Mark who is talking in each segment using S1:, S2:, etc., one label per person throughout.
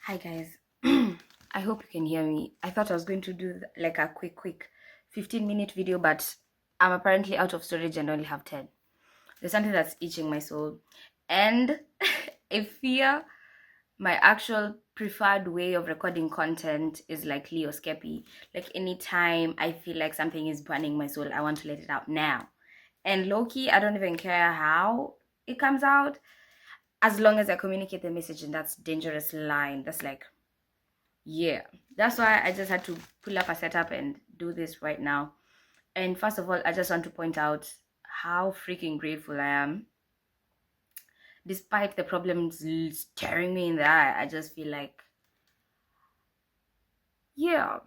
S1: Hi guys. I hope you can hear me. I thought I was going to do like a quick 15-minute video, but I'm apparently out of storage and only have 10. There's something that's itching my soul. And I fear my actual preferred way of recording content is like Leo Skeppy. Like anytime I feel like something is burning my soul, I want to let it out now. And low-key, I don't even care how it comes out, as long as I communicate the message in that dangerous line. That's like, yeah, that's why I just had to pull up a setup and do this right now. And first of all, I just want to point out how freaking grateful I am. Despite the problems staring me in the eye, I just feel like, yeah,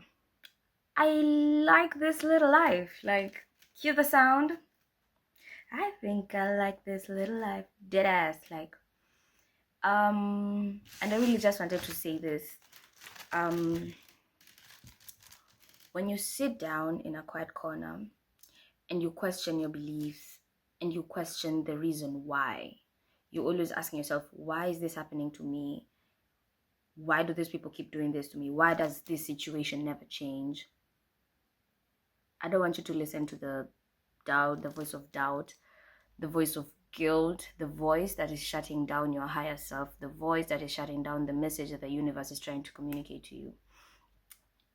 S1: I like this little life. Like, hear the sound? I think I like this little life. Dead ass. Like, and I really just wanted to say this. Um, when you sit down in a quiet corner and you question your beliefs and you question the reason why, you're always asking yourself, why is this happening to me? Why do these people keep doing this to me? Why does this situation never change? I don't want you to listen to the doubt, the voice of doubt, the voice of guilt, the voice that is shutting down your higher self, the voice that is shutting down the message that the universe is trying to communicate to you.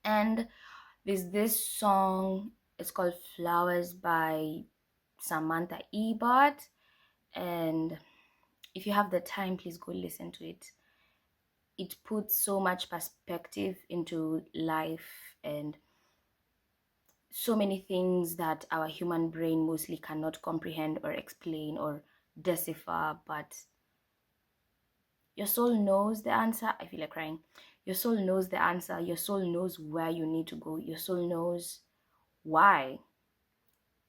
S1: And there's this song, it's called Flowers by Samantha Ebert. And if you have the time, please go listen to it. It puts so much perspective into life and so many things that our human brain mostly cannot comprehend or explain or decipher, but your soul knows the answer. I feel like crying. Your soul knows the answer. Your soul knows where you need to go. Your soul knows why.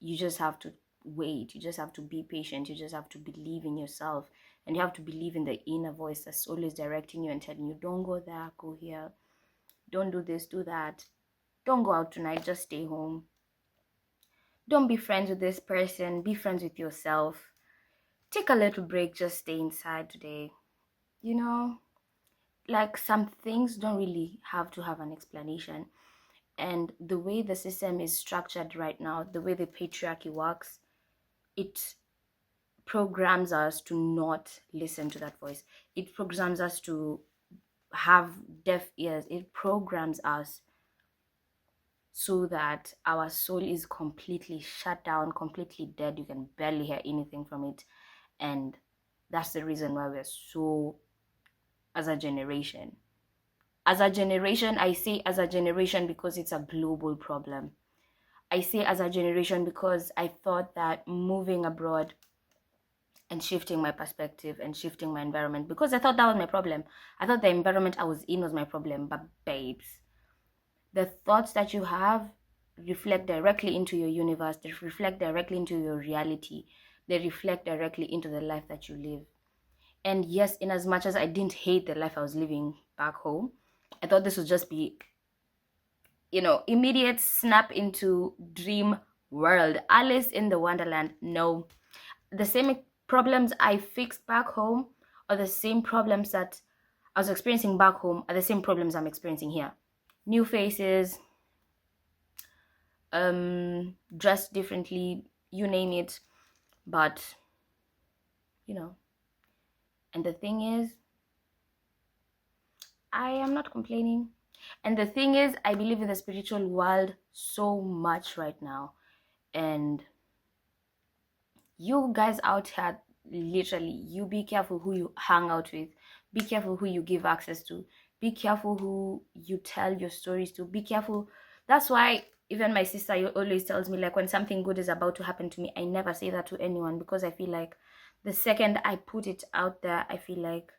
S1: You just have to wait. You just have to be patient. You just have to believe in yourself. And you have to believe in the inner voice that's always directing you and telling you, don't go there, go here. Don't do this, do that. Don't go out tonight, just stay home. Don't be friends with this person. Be friends with yourself. Take a little break, just stay inside today. You know, like some things don't really have to have an explanation. And the way the system is structured right now, the way the patriarchy works, it programs us to not listen to that voice. It programs us to have deaf ears. It programs us so that our soul is completely shut down, completely dead. You can barely hear anything from it. And that's the reason why we're so, as a generation. As a generation, I say as a generation because it's a global problem. I say as a generation because I thought that moving abroad and shifting my perspective and shifting my environment, because I thought that was my problem. I thought the environment I was in was my problem. But babes, the thoughts that you have reflect directly into your universe. They reflect directly into your reality. They reflect directly into the life that you live. And yes, in as much as I didn't hate the life I was living back home, I thought this would just be, immediate snap into dream world. Alice in the Wonderland. No. The same problems I fixed back home are the same problems that I was experiencing back home are the same problems I'm experiencing here. New faces, dressed differently, you name it. But, you know, and the thing is, I am not complaining. And the thing is, I believe in the spiritual world so much right now. And you guys out here, literally, you be careful who you hang out with. Be careful who you give access to. Be careful who you tell your stories to. Be careful. That's why even my sister always tells me, like, when something good is about to happen to me, I never say that to anyone, because I feel like the second I put it out there, I feel like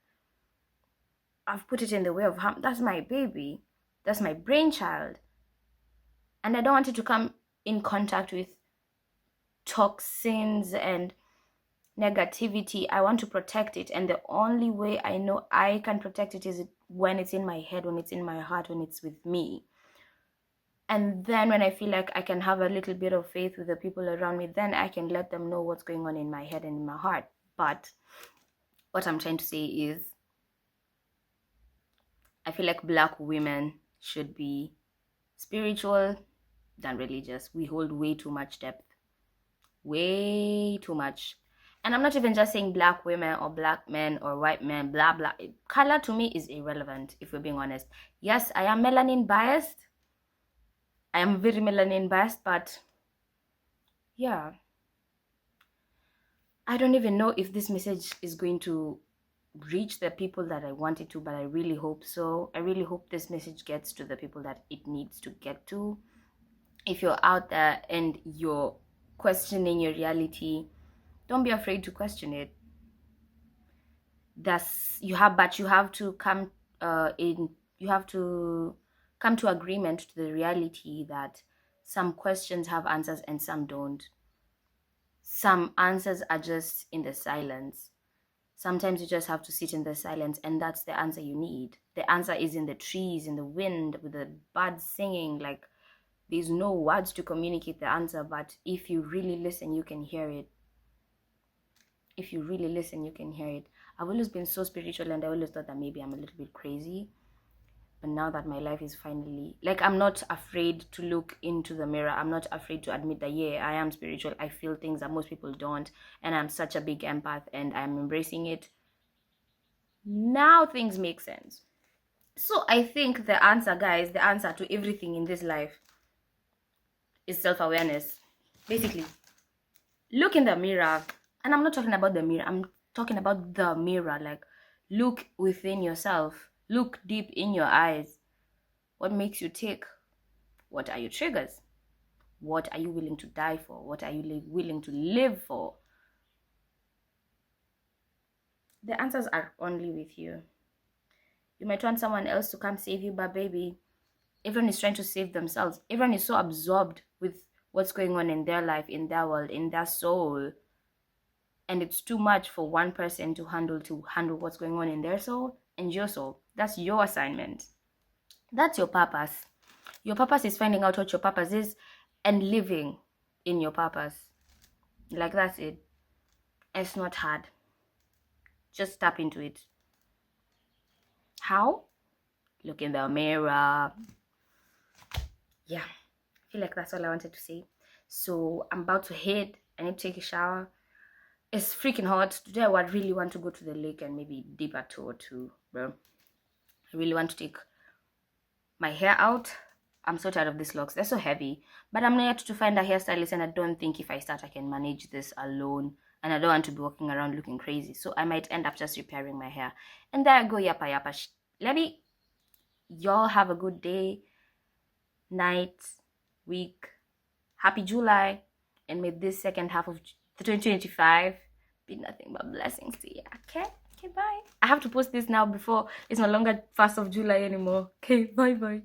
S1: I've put it in the way of harm. That's my baby. That's my brainchild. And I don't want it to come in contact with toxins and negativity. I want to protect it. And the only way I know I can protect it is when it's in my head, when it's in my heart, when it's with me. And then when I feel like I can have a little bit of faith with the people around me, then I can let them know what's going on in my head and in my heart. But what I'm trying to say is, I feel like Black women should be spiritual than religious. We hold way too much depth. Way too much. And I'm not even just saying Black women or Black men or white men, blah, blah. Color to me is irrelevant, if we're being honest. Yes, I am melanin biased. I am very melanin biased, but yeah. I don't even know if this message is going to reach the people that I want it to, but I really hope so. I really hope this message gets to the people that it needs to get to. If you're out there and you're questioning your reality, don't be afraid to question it. You have to come to agreement to the reality that some questions have answers and some don't. Some answers are just in the silence. Sometimes you just have to sit in the silence, and that's the answer you need. The answer is in the trees, in the wind, with the birds singing. Like, there's no words to communicate the answer, but if you really listen, you can hear it. If you really listen, you can hear it. I've always been so spiritual, and I always thought that maybe I'm a little bit crazy. But now that my life is finally, like, I'm not afraid to look into the mirror. I'm not afraid to admit that, yeah, I am spiritual. I feel things that most people don't. And I'm such a big empath, and I'm embracing it. Now things make sense. So I think the answer, guys, the answer to everything in this life is self-awareness. Basically, look in the mirror. And I'm not talking about the mirror. I'm talking about the mirror. Like, look within yourself. Look deep in your eyes. What makes you tick? What are your triggers? What are you willing to die for? What are you willing to live for? The answers are only with you. You might want someone else to come save you, but baby, everyone is trying to save themselves. Everyone is so absorbed with what's going on in their life, in their world, in their soul. And it's too much for one person to handle what's going on in their soul and your soul. That's your assignment. That's your purpose. Your purpose is finding out what your purpose is and living in your purpose. Like, that's it. It's not hard. Just tap into it. How? Look in the mirror. Yeah, I feel like that's all I wanted to say. So I'm about to head. I need to take a shower. It's freaking hot. Today I would really want to go to the lake and maybe dip a toe or two, bro. I really want to take my hair out. I'm so tired of these locks. They're so heavy. But I'm yet to find a hairstylist, and I don't think if I start I can manage this alone. And I don't want to be walking around looking crazy. So I might end up just repairing my hair. And there I go, yappa yappa. Let me... Y'all have a good day, night, week. Happy July. And may this second half of 2025 be nothing but blessings to you. Okay, bye. I have to post this now before it's no longer 1st of July anymore. Okay, bye.